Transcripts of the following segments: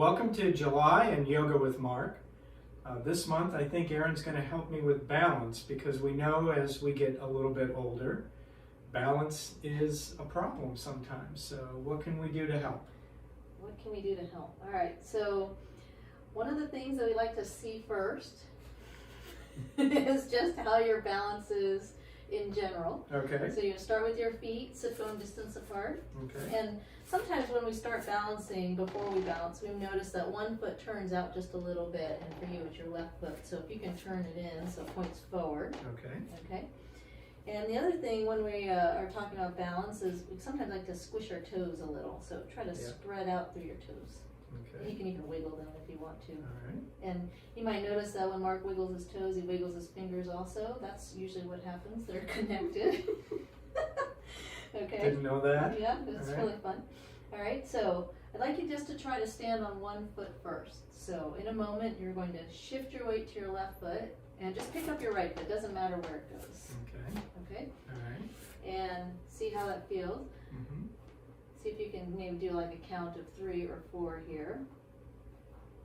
Welcome to July and Yoga with Mark. This month I think Erin's going to help me with balance because we know as we get a little bit older, balance is a problem sometimes. So what can we do to help? What can we do to help? All right, so one of the things that we like to see first is just how your balance is in general. Okay. So you start with your feet, sit-bone distance apart. Okay. And sometimes when we start balancing, before we balance, we notice that one foot turns out just a little bit, and for you it's your left foot. So if you can turn it in so it points forward. Okay. Okay. And the other thing when we are talking about balance is we sometimes like to squish our toes a little. So try to spread out through your toes. Okay. You can even wiggle them if you want to. All right. And you might notice that when Mark wiggles his toes, he wiggles his fingers also. That's usually what happens. They're connected. Okay. Didn't know that. Yeah, it's All right. really fun. All right, so I'd like you just to try to stand on one foot first. So in a moment, you're going to shift your weight to your left foot and just pick up your right foot. Doesn't matter where it goes. Okay. Okay? All right. And see how that feels. Mm-hmm. See if you can maybe do like a count of 3 or 4 here.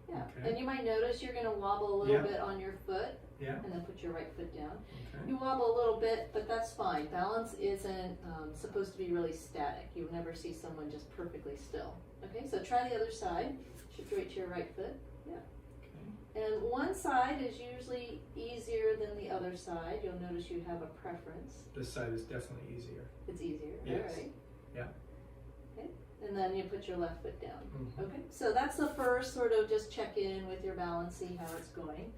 Yeah. Okay. And you might notice you're going to wobble a little bit on your foot. Yeah. And then put your right foot down. Okay. You wobble a little bit, but that's fine. Balance isn't supposed to be really static. You'll never see someone just perfectly still. Okay, so try the other side. Shift your weight to your right foot. Yeah. Okay. And one side is usually easier than the other side. You'll notice you have a preference. This side is definitely easier. It's easier. Yes. All right. Yeah. Okay. And then you put your left foot down. Mm-hmm. Okay. So that's the first sort of just check in with your balance, see how it's going.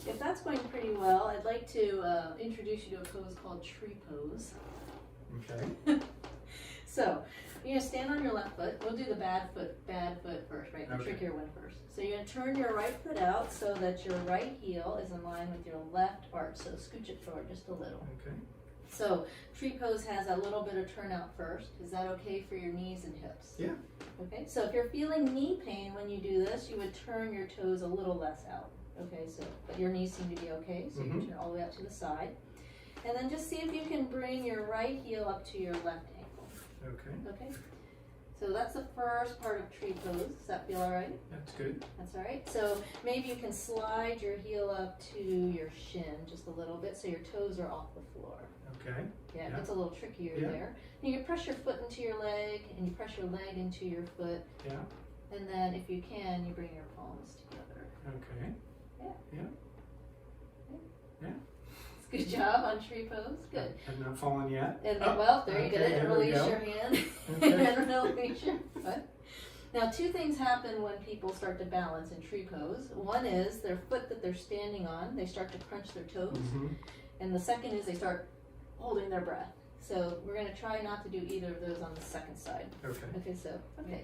If that's going pretty well, I'd like to introduce you to a pose called tree pose. Okay. So, you're going to stand on your left foot. We'll do the bad foot first, right? The Okay. trickier one first. So you're going to turn your right foot out so that your right heel is in line with your left arch. So scooch it forward just a little. Okay. So, tree pose has a little bit of turnout first. Is that okay for your knees and hips? Yeah. Okay, so if you're feeling knee pain when you do this, you would turn your toes a little less out. Okay, so, but your knees seem to be okay, so you can turn all the way out to the side. And then just see if you can bring your right heel up to your left ankle. Okay. Okay, so that's the first part of tree pose. Does that feel all right? That's good. That's all right. So maybe you can slide your heel up to your shin just a little bit so your toes are off the floor. Okay. Yeah, it Yeah. gets a little trickier Yeah. there. And you can press your foot into your leg, and you press your leg into your foot. Yeah. And then if you can, you bring your palms together. Okay. Yeah. Yeah. Yeah. It's a good job on tree pose. Good. I've not fallen yet. And then, well, there you okay, go. And there we release go. your hand. Okay. And release your foot. Now, 2 things happen when people start to balance in tree pose. One is their foot that they're standing on, they start to crunch their toes. Mm-hmm. And the second is they start holding their breath. So we're going to try not to do either of those on the second side. Okay.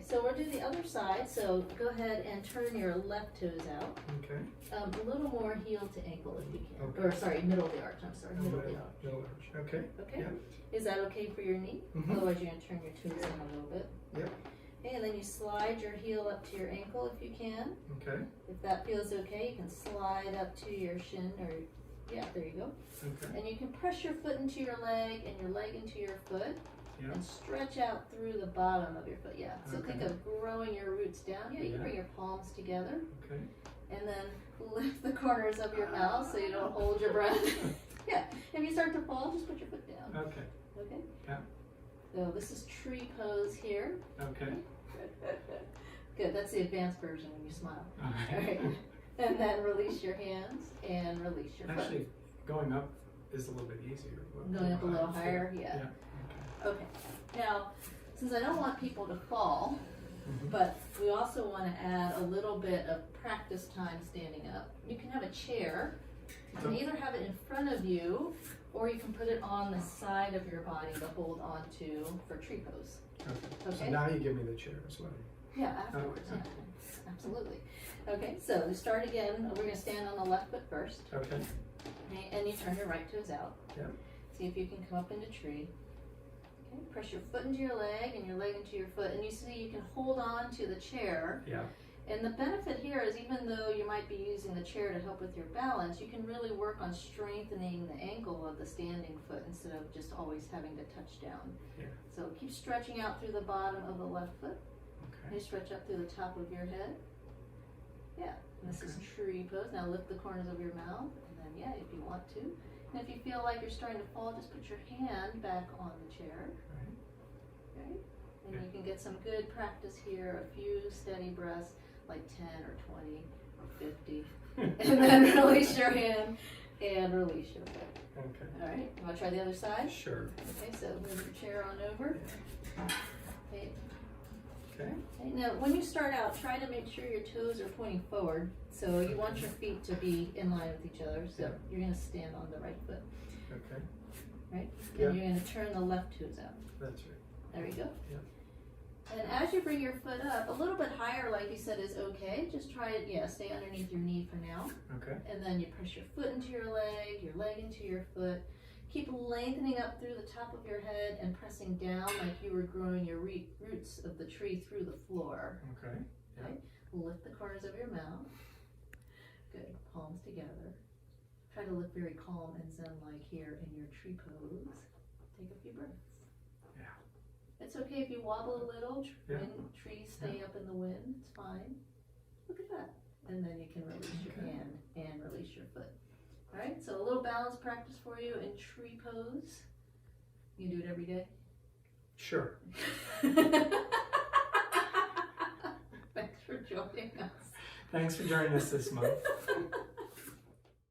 So we'll do the other side. So go ahead and turn your left toes out. Okay. A little more heel to ankle if you can. Okay. Or sorry, middle of the arch. I'm sorry, middle of the arch. Middle arch. Okay. Okay. Yeah. Is that okay for your knee? Mhm. Otherwise, you're going to turn your toes in a little bit. Yep. Okay, and then you slide your heel up to your ankle if you can. Okay. If that feels okay, you can slide up to your shin or, yeah, there you go. Okay. And you can press your foot into your leg and your leg into your foot. Yeah. And stretch out through the bottom of your foot. Yeah. So Okay. think of growing your roots down. Yeah, you can Yeah. bring your palms together. Okay. And then lift the corners of your mouth so you don't hold your breath. Yeah. If you start to fall, just put your foot down. Okay. Okay? Yeah. So this is tree pose here. Okay. Good. That's the advanced version when you smile. All All right. And then release your hands and release your foot. Actually, going up is a little bit easier. Going up a little higher, yeah. Yeah. Okay. Now, since I don't want people to fall, Mhm. but we also want to add a little bit of practice time standing up. You can have a chair. You can either have it in front of you, or you can put it on the side of your body to hold on to for tree pose. Okay. So Okay. now you give me the chair as well. Yeah, afterwards. Okay. Yeah, absolutely. Okay, so we start again. We're going to stand on the left foot first. Okay. Okay, and you turn your right toes out. Yeah. See if you can come up into tree. Okay, press your foot into your leg and your leg into your foot, and you see you can hold on to the chair. Yeah. And the benefit here is even though you might be using the chair to help with your balance, you can really work on strengthening the ankle of the standing foot instead of just always having to touch down. Yeah. So keep stretching out through the bottom of the left foot. Okay. You stretch up through the top of your head. Yeah, and this is tree pose. Now lift the corners of your mouth, and then yeah, if you want to. And if you feel like you're starting to fall, just put your hand back on the chair. Right? And you can get some good practice here, a few steady breaths, like 10 or 20 or 50. And then release your hand and release your foot. Okay. All right, you want to try the other side? Sure. Okay, so move your chair on over. Okay. Okay. Okay, now, when you start out, try to make sure your toes are pointing forward. So you want your feet to be in line with each other. So you're going to stand on the right foot. Okay. Right? Yeah. And you're going to turn the left toes out. That's right. There you go. Yeah. And as you bring your foot up, a little bit higher, like you said, is okay. Just try it, yeah, stay underneath your knee for now. Okay. And then you press your foot into your leg into your foot. Keep lengthening up through the top of your head and pressing down like you were growing your roots of the tree through the floor. Okay. Yeah. Okay. Lift the corners of your mouth. Good. Palms together. Try to look very calm and zen-like here in your tree pose. Take a few breaths. Yeah. It's okay if you wobble a little. Yeah. Trees stay up in the wind. It's fine. Look at that. And then you can release your hand and release your foot. All right, so a little balance practice for you in tree pose. You do it every day? Sure. Thanks for joining us. Thanks for joining us this month.